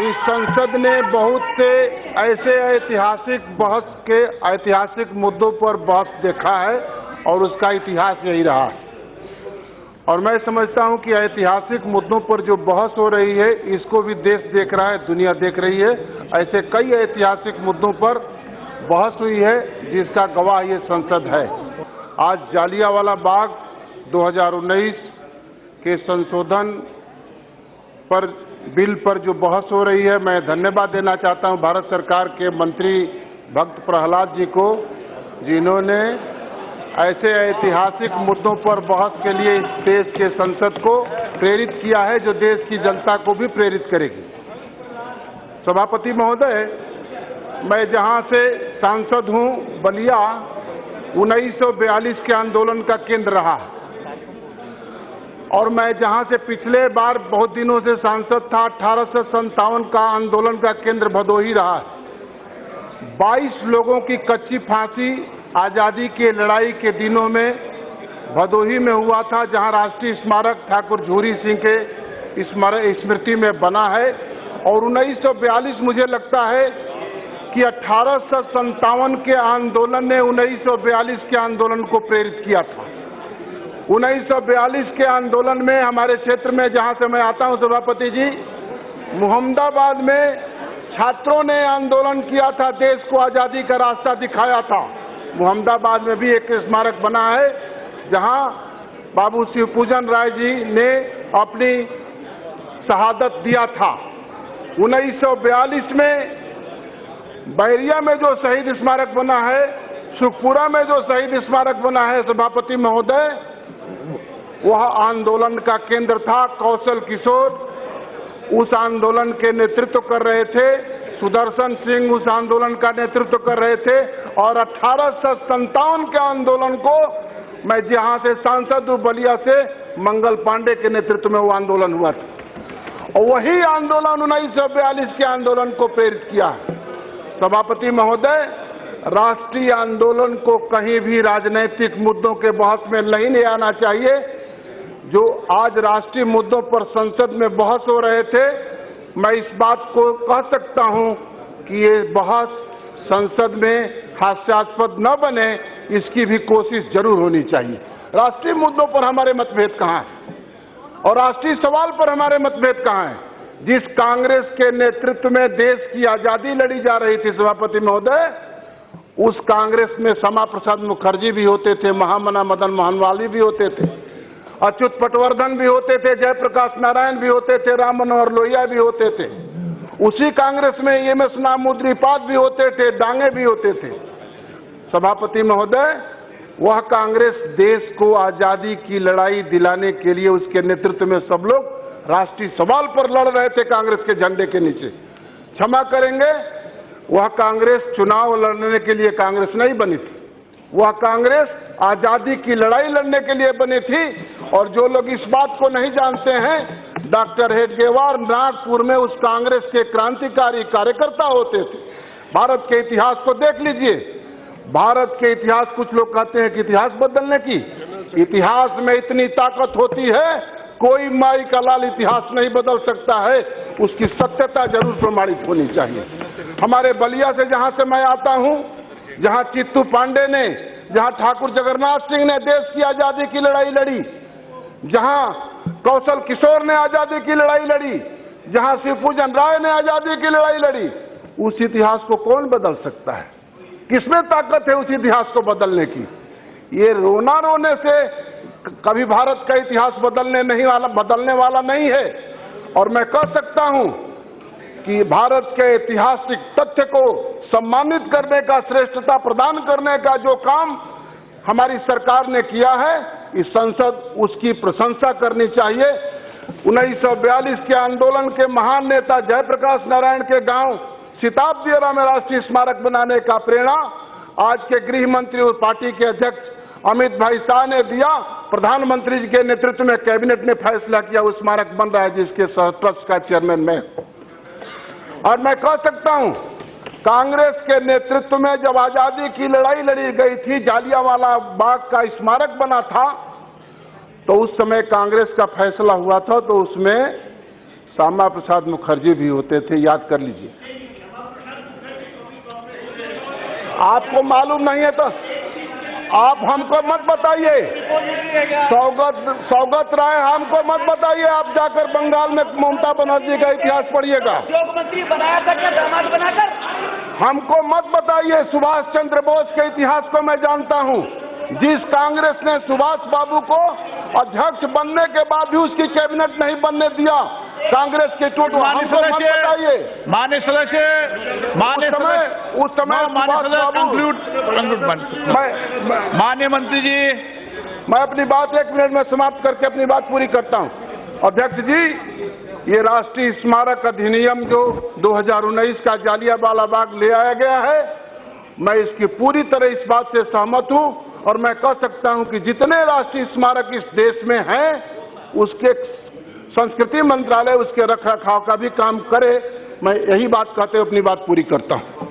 इस संसद ने बहुत से ऐसे ऐतिहासिक मुद्दों पर बहस देखा है और उसका इतिहास यही रहा है। और मैं समझता हूं कि ऐतिहासिक मुद्दों पर जो बहस हो रही है इसको भी देश देख रहा है, दुनिया देख रही है। ऐसे कई ऐतिहासिक मुद्दों पर बहस हुई है जिसका गवाह ये संसद है। आज जालियांवाला बाग 2019 के संशोधन पर बिल पर जो बहस हो रही है, मैं धन्यवाद देना चाहता हूं भारत सरकार के मंत्री भक्त प्रहलाद जी को, जिन्होंने ऐसे ऐतिहासिक मुद्दों पर बहस के लिए देश के संसद को प्रेरित किया है जो देश की जनता को भी प्रेरित करेगी। सभापति महोदय, मैं जहां से सांसद हूं, बलिया 1942 के आंदोलन का केंद्र रहा और मैं जहां से पिछले बार बहुत दिनों से सांसद था, 1857 का आंदोलन का केंद्र भदोही रहा है। 22 लोगों की कच्ची फांसी आजादी की लड़ाई के दिनों में भदोही में हुआ था, जहां राष्ट्रीय स्मारक ठाकुर झूरी सिंह के स्मृति में बना है। और 1942 मुझे लगता है कि 1857 के आंदोलन ने 1942 के आंदोलन को प्रेरित किया था। 1942 के आंदोलन में हमारे क्षेत्र में, जहां से मैं आता हूं सभापति जी, मोहम्मदाबाद में छात्रों ने आंदोलन किया था, देश को आजादी का रास्ता दिखाया था। मोहम्मदाबाद में भी एक स्मारक बना है जहां बाबू शिवपूजन राय जी ने अपनी शहादत दिया था। 1942 में बैरिया में जो शहीद स्मारक बना है, सुखपुरा में जो शहीद स्मारक बना है सभापति महोदय, वह आंदोलन का केंद्र था। कौशल किशोर उस आंदोलन के नेतृत्व कर रहे थे, सुदर्शन सिंह उस आंदोलन का नेतृत्व कर रहे थे और 1857 के आंदोलन को मैं जहां से सांसद हूं बलिया से, मंगल पांडे के नेतृत्व में वो आंदोलन हुआ था और वही आंदोलन 1942 के आंदोलन को प्रेरित किया है। सभापति महोदय, राष्ट्रीय आंदोलन को कहीं भी राजनीतिक मुद्दों के बहस में नहीं ले आना चाहिए। जो आज राष्ट्रीय मुद्दों पर संसद में बहस हो रहे थे, मैं इस बात को कह सकता हूं कि ये बहस संसद में हास्यास्पद न बने, इसकी भी कोशिश जरूर होनी चाहिए। राष्ट्रीय मुद्दों पर हमारे मतभेद कहां है और राष्ट्रीय सवाल पर हमारे मतभेद कहां है? जिस कांग्रेस के नेतृत्व में देश की आजादी लड़ी जा रही थी सभापति महोदय, उस कांग्रेस में श्यामा प्रसाद मुखर्जी भी होते थे, महामना मदन मोहनवाली भी होते थे, अच्युत पटवर्धन भी होते थे, जयप्रकाश नारायण भी होते थे, राम मनोहर लोहिया भी होते थे। उसी कांग्रेस में एम.एस. नामूद्रीपाद भी होते थे, डांगे भी होते थे। सभापति महोदय, वह कांग्रेस देश को आजादी की लड़ाई दिलाने के लिए उसके नेतृत्व में सब लोग राष्ट्रीय सवाल पर लड़ रहे थे कांग्रेस के झंडे के नीचे। क्षमा करेंगे, वह कांग्रेस चुनाव लड़ने के लिए कांग्रेस नहीं बनी थी, वह कांग्रेस आजादी की लड़ाई लड़ने के लिए बनी थी। और जो लोग इस बात को नहीं जानते हैं, डॉक्टर हेडगेवार नागपुर में उस कांग्रेस के क्रांतिकारी कार्यकर्ता होते थे। भारत के इतिहास को देख लीजिए, भारत के इतिहास, कुछ लोग कहते हैं कि इतिहास बदलने की, इतिहास में इतनी ताकत होती है, कोई माई का लाल इतिहास नहीं बदल सकता है, उसकी सत्यता जरूर प्रमाणित होनी चाहिए। हमारे बलिया से, जहां से मैं आता हूं, जहां चित्तू पांडे ने, जहां ठाकुर जगन्नाथ सिंह ने देश की आजादी की लड़ाई लड़ी, जहां कौशल किशोर ने आजादी की लड़ाई लड़ी, जहां शिवपूजन राय ने आजादी की लड़ाई लड़ी, उस इतिहास को कौन बदल सकता है? किसमें ताकत है उस इतिहास को बदलने की? ये रोना रोने से कभी भारत का इतिहास बदलने वाला नहीं है। और मैं कह सकता हूं कि भारत के ऐतिहासिक तथ्य को सम्मानित करने का, श्रेष्ठता प्रदान करने का जो काम हमारी सरकार ने किया है, इस संसद उसकी प्रशंसा करनी चाहिए। 1942 के आंदोलन के महान नेता जयप्रकाश नारायण के गांव सिताबदियारा में राष्ट्रीय स्मारक बनाने का प्रेरणा आज के गृह मंत्री और पार्टी के अध्यक्ष अमित भाई शाह ने दिया। प्रधानमंत्री जी के नेतृत्व में कैबिनेट ने फैसला किया, उस स्मारक बन रहा है जिसके ट्रस्ट का चेयरमैन मैं। और मैं कह सकता हूं, कांग्रेस के नेतृत्व में जब आजादी की लड़ाई लड़ी गई थी, जालियांवाला बाग का स्मारक बना था, तो उस समय कांग्रेस का फैसला हुआ था, तो उसमें श्यामा प्रसाद मुखर्जी भी होते थे, याद कर लीजिए। आपको मालूम नहीं है तो आप हमको मत बताइए। सौगत राय हमको मत बताइए। आप जाकर बंगाल में ममता बनर्जी का इतिहास पढ़िएगा। उद्योग मंत्री बनाया था क्या दामाद बनाकर? हमको मत बताइए। सुभाष चंद्र बोस के इतिहास को मैं जानता हूं। जिस कांग्रेस ने सुभाष बाबू को अध्यक्ष बनने के बाद भी उसकी कैबिनेट नहीं बनने दिया, कांग्रेस के टूट, हमको मत बताइए। माननीय सदस्य उस समय माननीय मंत्री जी, मैं अपनी बात 1 मिनट में समाप्त करके अपनी बात पूरी करता हूं। अध्यक्ष जी, ये राष्ट्रीय स्मारक अधिनियम जो 2019 का जालियांवाला बाग ले आया गया है, मैं इसकी पूरी तरह इस बात से सहमत हूं और मैं कह सकता हूं कि जितने राष्ट्रीय स्मारक इस देश में हैं, उसके संस्कृति मंत्रालय उसके रखरखाव का भी काम करे। मैं यही बात कहते हुए अपनी बात पूरी करता हूं।